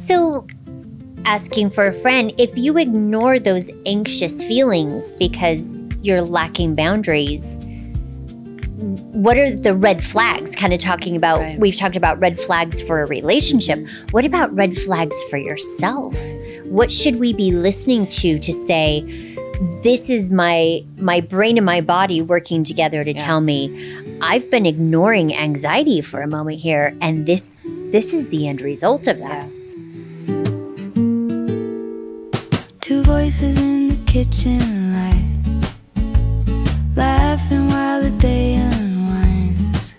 So asking for a friend, if you ignore those anxious feelings because you're lacking boundaries, what are the red flags? Kind of talking about, Right. We've talked about red flags for a relationship. What about red flags for yourself? What should we be listening to say, this is my brain and my body working together to tell me I've been ignoring anxiety for a moment here, and this is the end result of that. Two voices in the kitchen light, laughing while the day unwinds,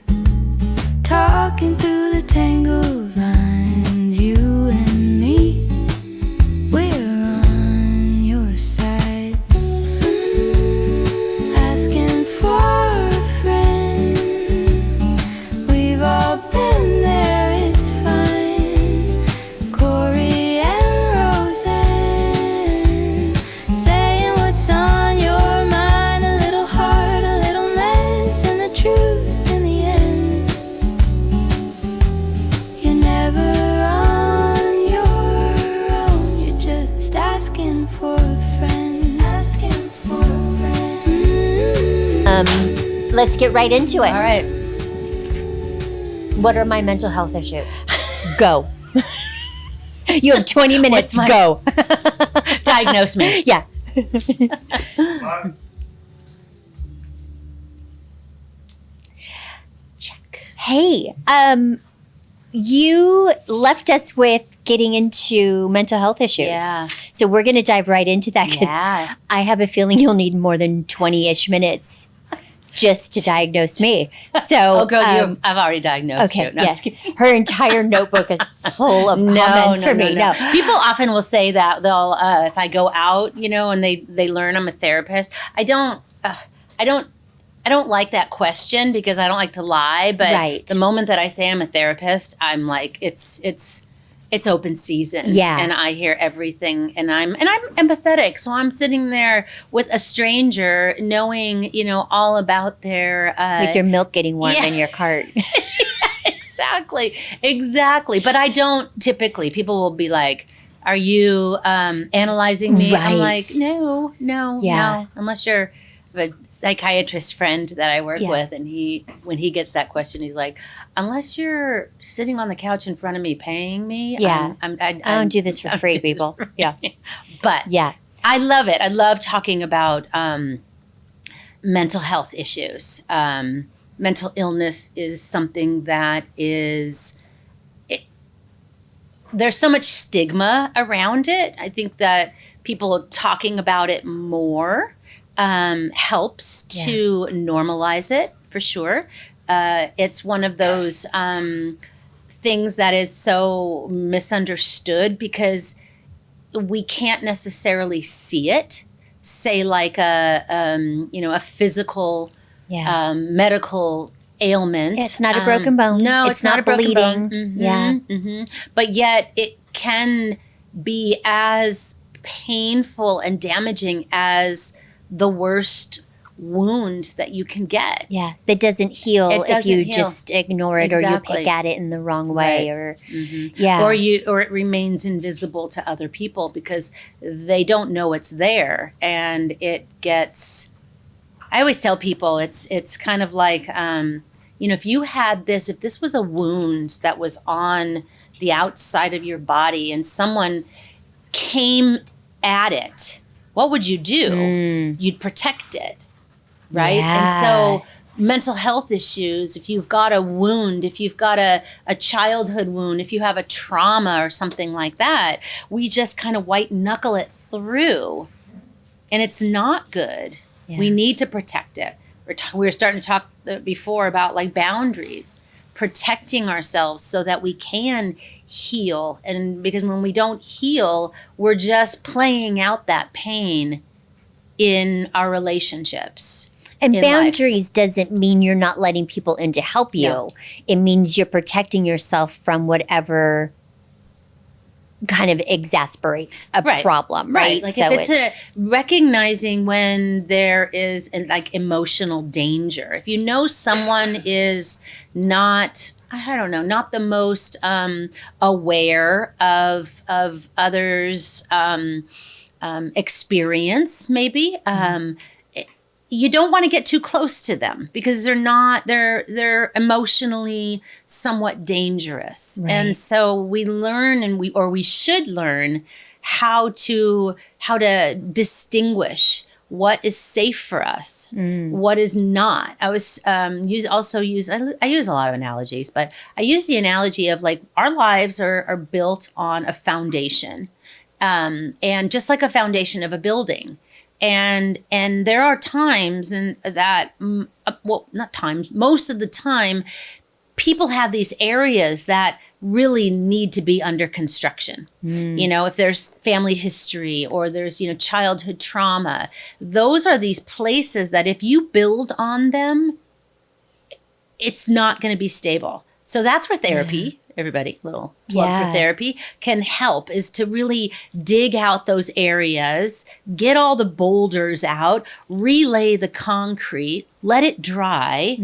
talking through the tangled lines. You and me, we're on your side, asking for a friend. We've all been there, it's fine. Corey and Rosanne, saying what's on your mind. A little heart, a little mess, and the truth in the end. You're never on your own, you're just asking for a friend. Asking for a friend. Let's get right into it. All right. What are my mental health issues? Go. You have 20 minutes. What's my- Go. Diagnose me. Yeah. Check. Hey, you left us with getting into mental health issues. Yeah. So we're going to dive right into that because Yeah. I have a feeling you'll need more than 20-ish minutes just to diagnose me. So, Oh, girl, I've already diagnosed okay, you. No, I'm yes. just kidding. Her entire notebook is full of comments for me. No. People often will say that they'll, if I go out, and they learn I'm a therapist. I don't like that question because I don't like to lie. But Right. the moment that I say I'm a therapist, I'm like, it's open season. Yeah. And I hear everything, and I'm empathetic. So I'm sitting there with a stranger, knowing, all about their With your milk getting warm Yeah. in your cart. Exactly. But I don't typically. People will be like, "Are you analyzing me?" I'm Right. like, no, Yeah. unless you're a psychiatrist friend that I work Yeah. with, and when he gets that question, he's like, "Unless you're sitting on the couch in front of me paying me, Yeah. I I don't do this for I'm free, just- people. Yeah. But Yeah. I love it. I love talking about mental health issues. Mental illness is something that there's so much stigma around it. I think that people talking about it more helps to normalize it, for sure. It's one of those things that is so misunderstood because we can't necessarily see it. Say like a physical Yeah. medical ailment. It's not a broken bone. No, It's it's not not a broken bleeding. bone. Yeah. But yet it can be as painful and damaging as the worst wound that you can get. Yeah, that doesn't heal It if doesn't you heal. just ignore it or you Exactly. pick at it in the wrong way Right. or yeah. Or it remains invisible to other people because they don't know it's there, and it gets. I always tell people it's kind of like if this was a wound that was on the outside of your body and someone came at it, what would you do? You'd protect it, right? Yeah. And so mental health issues, if you've got a wound, if you've got a childhood wound, if you have a trauma or something like that, we just kind of white knuckle it through. And it's not good. Yeah. We need to protect it. We were starting to talk before about like boundaries, protecting ourselves so that we can heal. And because when we don't heal, we're just playing out that pain in our relationships. And in life. boundaries doesn't mean you're not letting people in to help you. No. It means you're protecting yourself from whatever kind of exasperates a Right. problem, right? Like So if it's recognizing when there is like emotional danger. If you know someone is not I don't know, not the most aware of others' experience, maybe. You don't want to get too close to them because they're emotionally somewhat dangerous. Right. And so we learn we should learn how to distinguish what is safe for us, what is not. I was I use a lot of analogies, but I use the analogy of like our lives are built on a foundation, and just like a foundation of a building. And there are times most of the time, people have these areas that really need to be under construction. If there's family history or there's, childhood trauma, those are these places that if you build on them, it's not going to be stable. So that's where therapy, everybody, little plug for therapy, can help, is to really dig out those areas, get all the boulders out, relay the concrete, let it dry,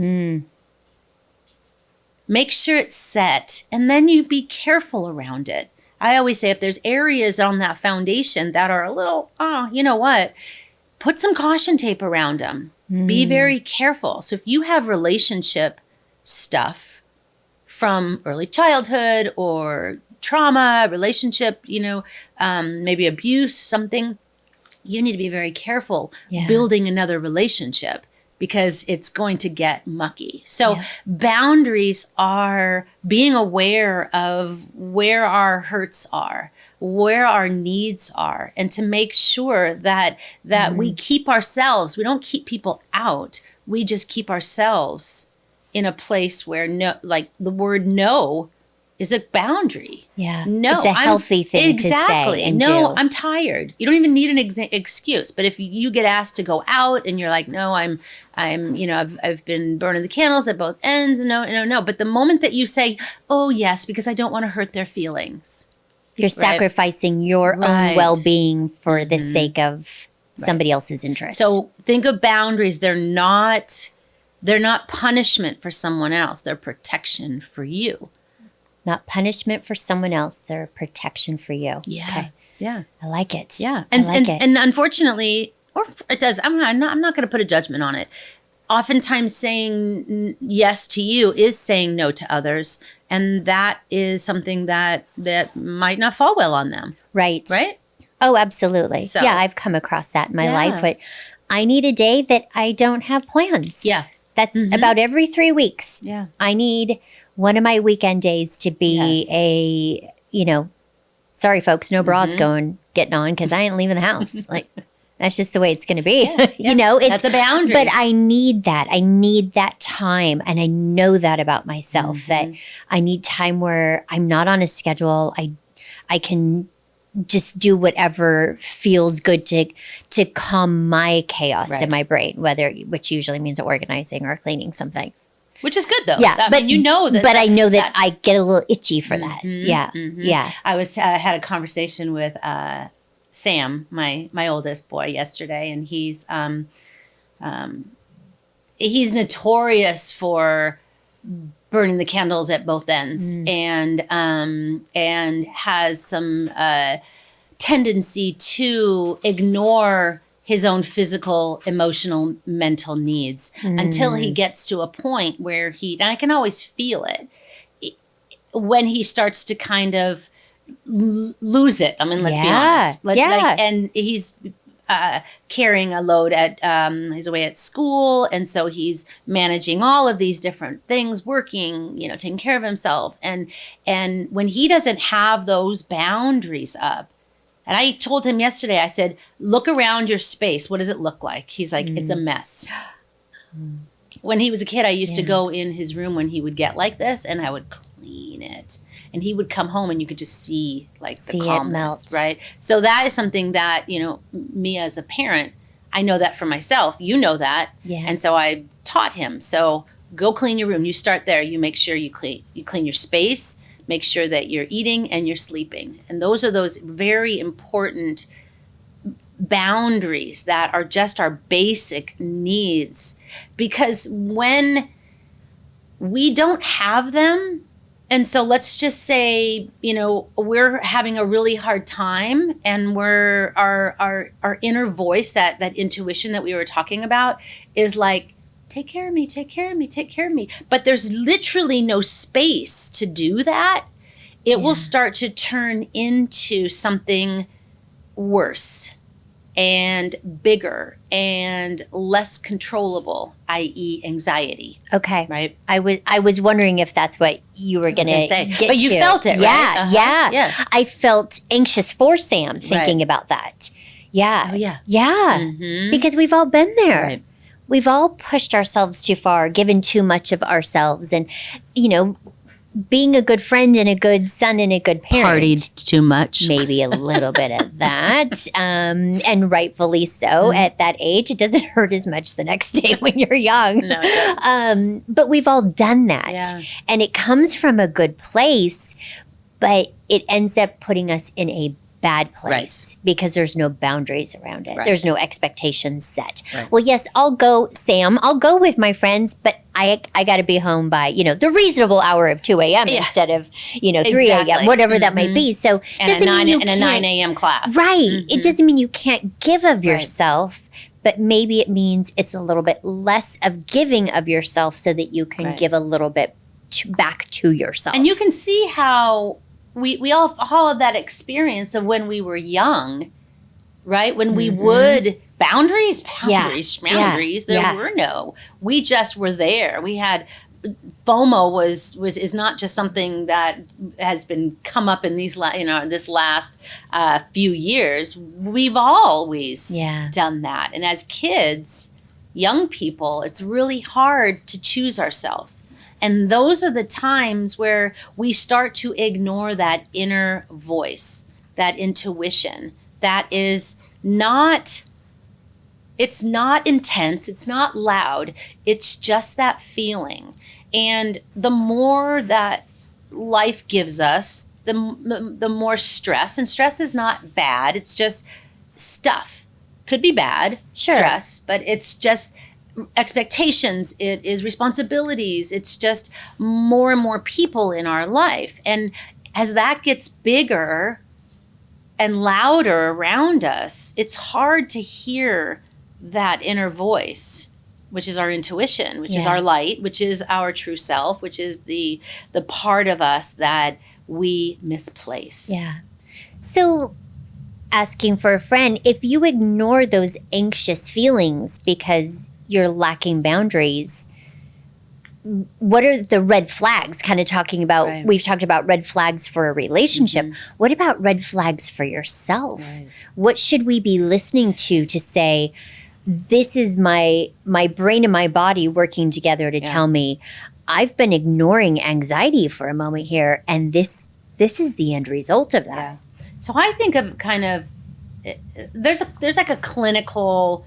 make sure it's set, and then you be careful around it. I always say if there's areas on that foundation that are a little, put some caution tape around them. Be very careful. So if you have relationship stuff from early childhood or trauma, relationship, maybe abuse, something, you need to be very careful building another relationship because it's going to get mucky. So boundaries are being aware of where our hurts are, where our needs are, and to make sure that we keep ourselves, we don't keep people out, we just keep ourselves in a place where the word no is a boundary. Yeah. No. It's a healthy thing to say and no, do. I'm tired. You don't even need an excuse. But if you get asked to go out and you're like, no, I've been burning the candles at both ends. No. But the moment that you say, oh yes, because I don't want to hurt their feelings. You're sacrificing your own well-being for the sake of somebody else's interest. So think of boundaries. They're not punishment for someone else. They're protection for you. Not punishment for someone else. They're protection for you. Yeah. Okay. Yeah. I like it. Yeah. And Unfortunately, or it does, I'm not going to put a judgment on it. Oftentimes saying yes to you is saying no to others. And that is something that might not fall well on them. Right. Right? Oh, absolutely. So- yeah, I've come across that in my life. But I need a day that I don't have plans. Yeah. That's about every 3 weeks. Yeah. I need one of my weekend days to be sorry folks, no bras getting on because I ain't leaving the house. Like that's just the way it's going to be. That's a boundary. But I need that. I need that time. And I know that about myself, that I need time where I'm not on a schedule. I can just do whatever feels good to calm my chaos in my brain, which usually means organizing or cleaning something. Which is good though. Yeah, I mean, that. But I know that I get a little itchy for that. Yeah, yeah. I had a conversation with Sam, my oldest boy, yesterday, and he's notorious for burning the candles at both ends, and has some tendency to ignore his own physical, emotional, mental needs until he gets to a point where and I can always feel it, when he starts to kind of lose it. I mean, let's be honest. And he's carrying a load he's away at school. And so he's managing all of these different things, working, taking care of himself. And when he doesn't have those boundaries up, and I told him yesterday, I said, look around your space. What does it look like? He's like, it's a mess. When he was a kid, I used to go in his room when he would get like this and I would clean it. And he would come home and you could just see the calmness, right? So that is something that, me as a parent, I know that for myself. You know that. Yeah. And so I taught him. So go clean your room. You start there. You make sure you clean your space. Make sure that you're eating and you're sleeping. And those are those very important boundaries that are just our basic needs. Because when we don't have them. And so let's just say, we're having a really hard time, and our inner voice, that intuition that we were talking about, is like, take care of me, take care of me, take care of me. But there's literally no space to do that. It will start to turn into something worse and bigger and less controllable, i.e. anxiety. Okay. Right? I was wondering if that's what you were going to say. But you felt it, yeah, right? Yeah. I felt anxious for Sam thinking Right. about that. Yeah. Oh, yeah. Yeah. Mhm. Because we've all been there. Right. We've all pushed ourselves too far, given too much of ourselves, and, being a good friend and a good son and a good parent. Partied too much. Maybe a little bit of that, and rightfully so. At that age, it doesn't hurt as much the next day when you're young. No, it doesn't. But we've all done that, Yeah. and it comes from a good place, but it ends up putting us in a bad place because there's no boundaries around it. Right. There's no expectations set. Right. Well, yes, I'll go, Sam. I'll go with my friends, but I got to be home by the reasonable hour of 2 a.m. Yes. instead of 3 a.m. Exactly. whatever that might be. So And doesn't mean you a can't, 9 a.m. class. right? It doesn't mean you can't give of Right. yourself. But maybe it means it's a little bit less of giving of yourself so that you can Right. give a little bit back to yourself. And you can see how we all have that experience of when we were young, right? When we would boundaries. Yeah. There were no. We just were there. We had FOMO is not just something that has been come up in this last few years. We've always done that. And as kids, young people, it's really hard to choose ourselves. And those are the times where we start to ignore that inner voice, that intuition that is not, it's not intense, it's not loud, it's just that feeling. And the more that life gives us, the more stress, and stress is not bad, it's just stuff. Could be bad, stress, but it's just expectations, it is responsibilities, it's just more and more people in our life. And as that gets bigger and louder around us, it's hard to hear that inner voice, which is our intuition, which is our light, which is our true self, which is the part of us that we misplace. Yeah. So asking for a friend, if you ignore those anxious feelings because you're lacking boundaries, what are the red flags? Kind of talking about, Right. we've talked about red flags for a relationship. What about red flags for yourself? Right. What should we be listening to say, this is my brain and my body working together to tell me I've been ignoring anxiety for a moment here, and this is the end result of that. Yeah. So I think of kind of, there's like a clinical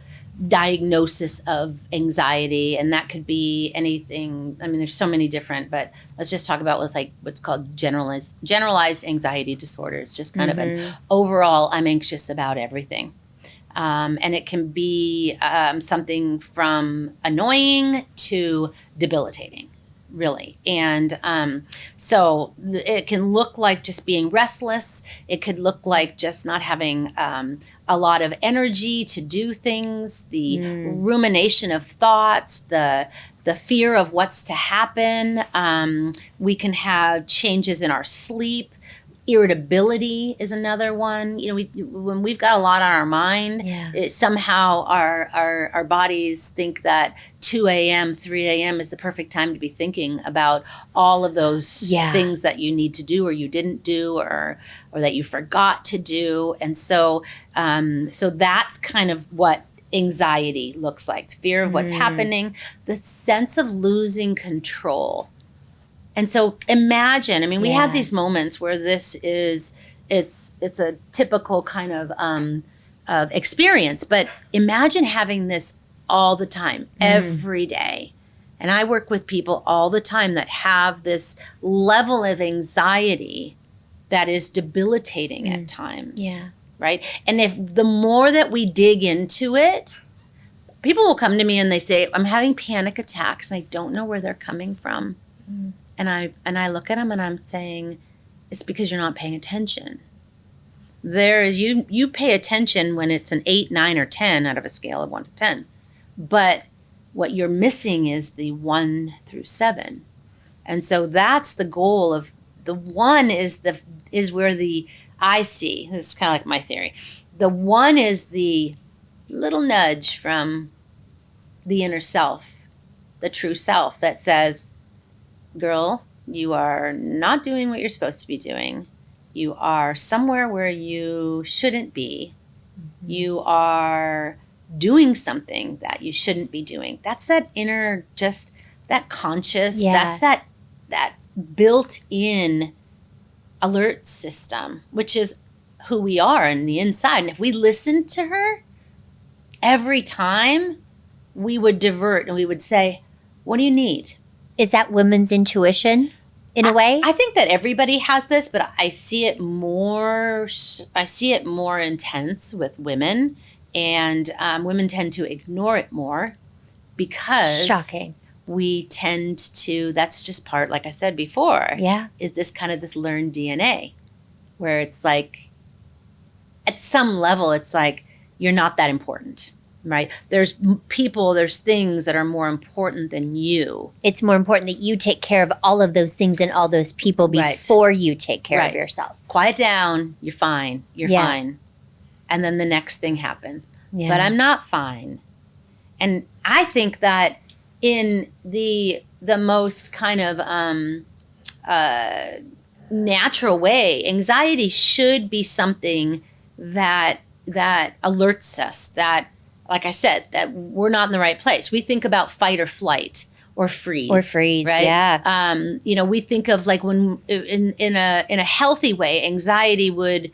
diagnosis of anxiety, and that could be anything. I mean, there's so many different, but let's just talk about what's called generalized anxiety disorder. It's just kind of an overall, I'm anxious about everything. And it can be something from annoying to debilitating, really. And so it can look like just being restless. It could look like just not having a lot of energy to do things, the rumination of thoughts, the fear of what's to happen. We can have changes in our sleep. Irritability is another one. When we've got a lot on our mind, somehow our bodies think that 2 a.m., 3 a.m. is the perfect time to be thinking about all of those things that you need to do or you didn't do or that you forgot to do. And so that's kind of what anxiety looks like. Fear of what's happening, the sense of losing control. And so imagine, we have these moments where it's a typical kind of experience, but imagine having this all the time, every day. And I work with people all the time that have this level of anxiety that is debilitating at times. Yeah. Right? And if the more that we dig into it, people will come to me and they say, I'm having panic attacks and I don't know where they're coming from. And I look at them and I'm saying, it's because you're not paying attention. There is you pay attention when it's an 8, 9, or 10 out of a scale of 1 to 10. But what you're missing is the 1 through 7. And so that's the goal of the 1 is where the I see. This is kind of like my theory. The 1 is the little nudge from the inner self, the true self that says, girl, you are not doing what you're supposed to be doing. You are somewhere where you shouldn't be. Mm-hmm. You are doing something that you shouldn't be doing. That's that inner, just that conscious, that's that built-in alert system, which is who we are on the inside. And if we listened to her every time, we would divert and we would say, what do you need? Is that women's intuition in a way? I think that everybody has this, but I see it more intense with women, and women tend to ignore it more because shocking. We tend to, that's just part, like I said before, is this kind of this learned DNA where it's like, at some level, it's like, you're not that important. Right? There's things that are more important than you. It's more important that you take care of all of those things and all those people before you take care of yourself. Quiet down. You're fine. You're fine. And then the next thing happens. Yeah. But I'm not fine. And I think that in the most kind of natural way, anxiety should be something that alerts us that, like I said, that we're not in the right place. We think about fight or flight or freeze. Right? Yeah. We think of like when in a healthy way, anxiety we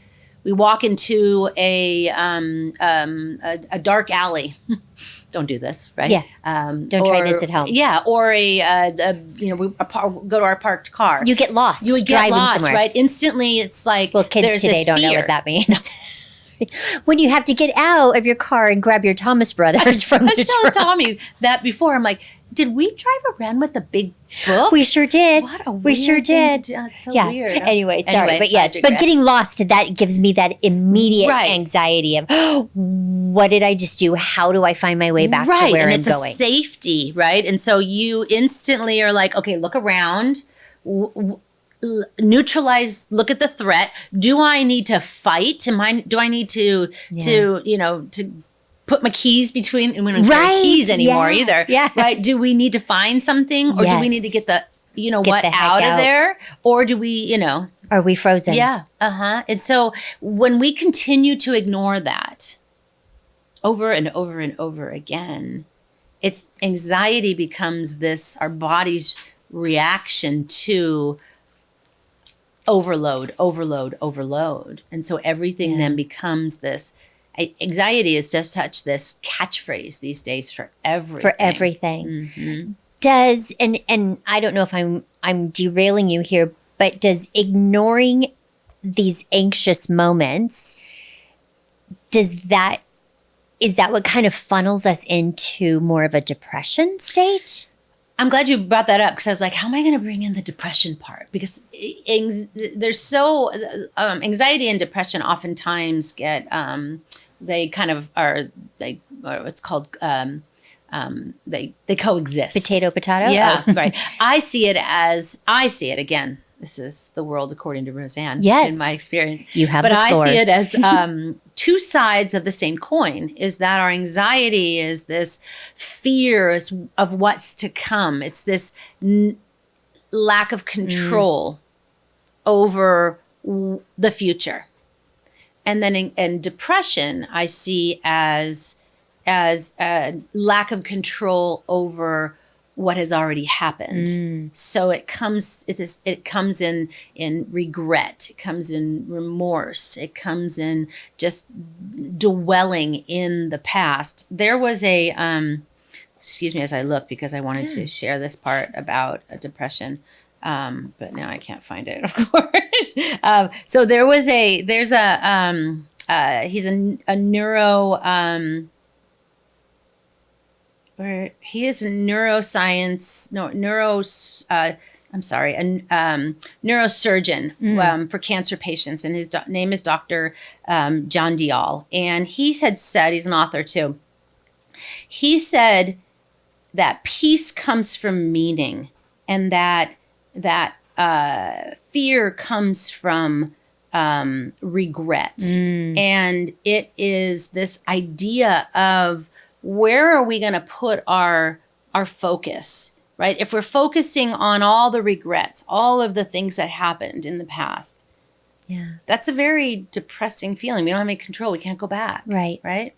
walk into a dark alley. Don't do this, right? Yeah. Don't try this at home. Yeah. Or we go to our parked car. You get lost. You would get lost, somewhere. Right? Instantly, it's like, well, kids today don't know what that means. When you have to get out of your car and grab your Thomas Brothers from the trunk. I was telling Tommy that before. I'm like, did we drive around with a big book? We sure did. What a weird we sure did. That's so weird. Anyway, sorry. But yes, but getting lost, that gives me that immediate anxiety of, what did I just do? How do I find my way back to where I'm going? And it's a safety, right? And so you instantly are like, okay, look around. Neutralize, look at the threat. Do I need to fight? Do I need to put my keys between, and we don't carry keys anymore either. Yeah. Right? Do we need to find something, or do we need to get the out of there? Or do we, are we frozen? Yeah. And so when we continue to ignore that over and over and over again, it's anxiety becomes our body's reaction to overload. And so everything then becomes this. Anxiety is just such this catchphrase these days for everything. Mm-hmm. Does, and I don't know if I'm derailing you here, but does ignoring these anxious moments, is that what kind of funnels us into more of a depression state? I'm glad you brought that up, because I was like, how am I going to bring in the depression part? Because anxiety and depression oftentimes get, they kind of are, it's called, they coexist. Potato. Yeah, right. I see it again. This is the world according to Rosanne. Yes. In my experience. You have the floor. But I see it as two sides of the same coin, is that our anxiety is this fear of what's to come. It's this lack of control over the future. And then in depression, I see as a lack of control over what has already happened. So it comes in regret, it comes in remorse, it comes in just dwelling in the past. There was a excuse me as I look, because I wanted to share this part about depression, but now I can't find it, of course. So he's a neuro where he is a neuroscience, neurosurgeon for cancer patients, and his name is Dr. John Dial. And he had said, he's an author too, he said that peace comes from meaning, and that fear comes from regret. And it is this idea of, where are we going to put our focus, right? If we're focusing on all the regrets, all of the things that happened in the past, that's a very depressing feeling. We don't have any control. We can't go back. Right?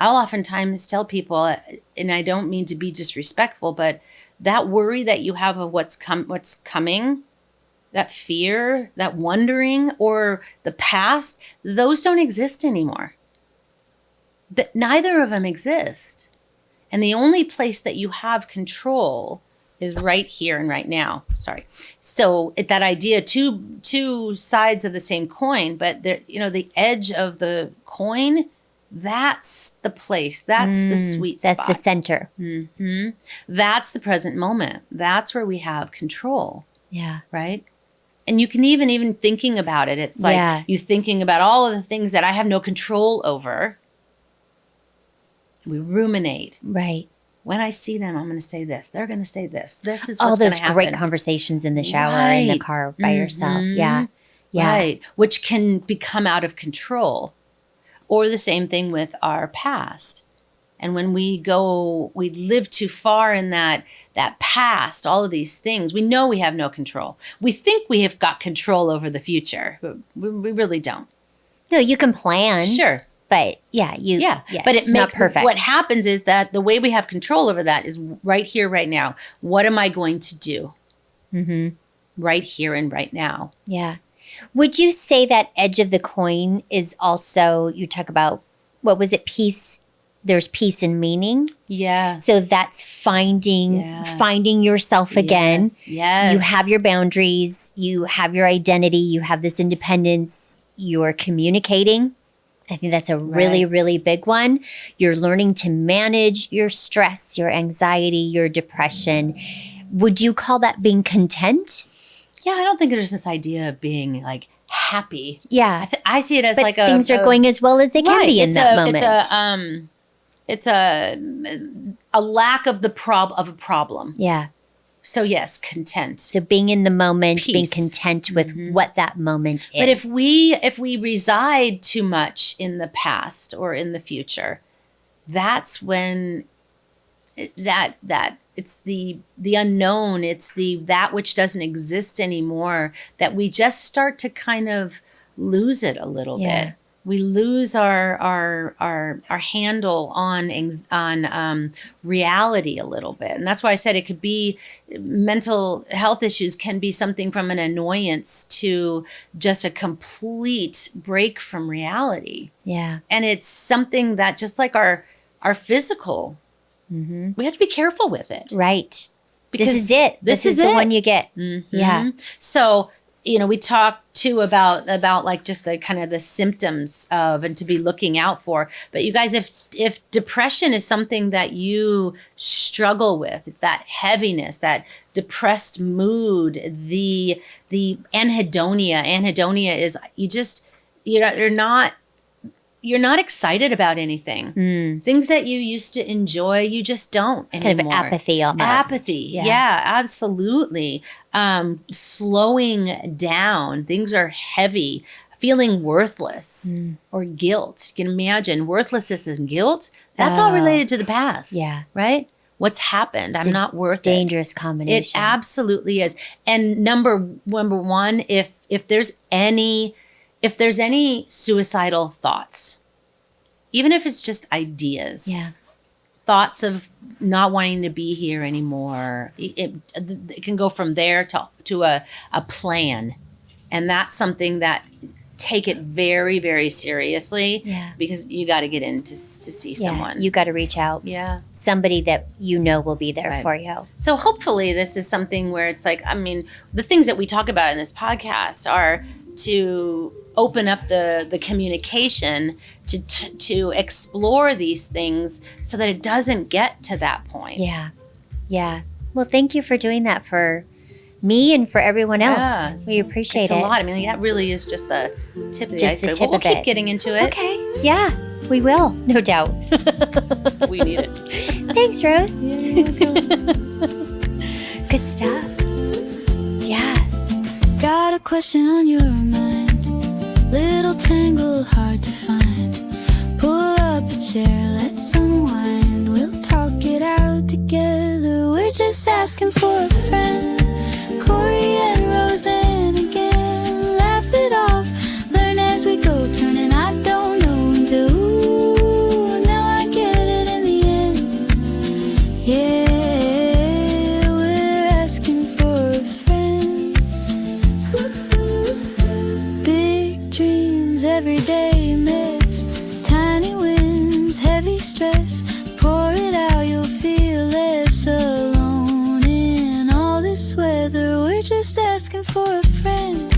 I'll oftentimes tell people, and I don't mean to be disrespectful, but that worry that you have of what's coming, that fear, that wondering, or the past, those don't exist anymore. Neither of them exist. And the only place that you have control is right here and right now. Sorry. So that idea, two sides of the same coin, but the edge of the coin, that's the place. That's the sweet spot. That's the center. Mm-hmm. That's the present moment. That's where we have control. Yeah. Right? And you can even thinking about it, it's like you thinking about all of the things that I have no control over. We ruminate. Right. When I see them, I'm going to say this. They're going to say this. This is all what's going to those happen. great conversations in the shower, in the car by yourself. Yeah. Right. Which can become out of control. Or the same thing with our past. And when we live too far in that past, all of these things, we know we have no control. We think we have got control over the future, but we really don't. No, you can plan. Sure. But but it makes not perfect. What happens is that the way we have control over that is right here, right now. What am I going to do? Mm-hmm. Right here and right now. Yeah. Would you say that edge of the coin is also, you talk about, what was it, peace? There's peace and meaning. Yeah. So that's finding yourself again. Yes. You have your boundaries. You have your identity. You have this independence. You're communicating. I think that's a really, really big one. You're learning to manage your stress, your anxiety, your depression. Would you call that being content? Yeah, I don't think there's this idea of being like happy. Yeah. I see it as but like things are going as well as they can be in that moment. It's a lack of a problem. Yeah. So yes, content. So being in the moment, Peace. being content with what that moment is. But if we reside too much in the past or in the future, that's when that it's the unknown, it's that which doesn't exist anymore, that we just start to kind of lose it a little bit. We lose our handle on reality a little bit. And that's why I said it could be mental health issues can be something from an annoyance to just a complete break from reality. Yeah. And it's something that just like our physical, we have to be careful with it. Right. Because this is it. This is the one you get. Mm-hmm. Yeah. So, we talk too about like just the kind of the symptoms of and to be looking out for. But you guys, if depression is something that you struggle with, that heaviness, that depressed mood, the anhedonia is you're not excited about anything. Things that you used to enjoy, you just don't anymore. Kind of apathy almost. Apathy, yeah, absolutely. Slowing down. Things are heavy. Feeling worthless or guilt. You can imagine worthlessness and guilt. That's all related to the past. Yeah. Right? What's happened? I'm not worth it. Dangerous combination. It absolutely is. And number one, if there's any suicidal thoughts, even if it's just ideas, thoughts of not wanting to be here anymore, it can go from there to a plan. And that's something that take it very, very seriously because you got to get in to see someone. You got to reach out. Yeah. Somebody that will be there for you. So hopefully this is something where it's like, the things that we talk about in this podcast are to open up the communication to explore these things so that it doesn't get to that point. Yeah. Yeah. Well, thank you for doing that for me and for everyone else. Yeah. We appreciate It's it. a lot. I mean, that really is just the tip of the Just the iceberg. tip We'll of keep it. getting into it. Okay. Yeah, we will, no doubt. We need it. Thanks, Rose. Good stuff. Yeah. Got a question on your mind, little tangled, hard to find. Pull up a chair, let's unwind. We'll talk it out together. We're just asking for a friend. Corey and Rosanne again. Laugh it off, learn as we go, turning I don't know into ooh. Now I get it in the end. Yeah, we're asking for a friend. Big dreams, everyday mess, tiny wins, heavy stress. Pour it out, you'll feel less alone in all this weather. We're just asking for a friend.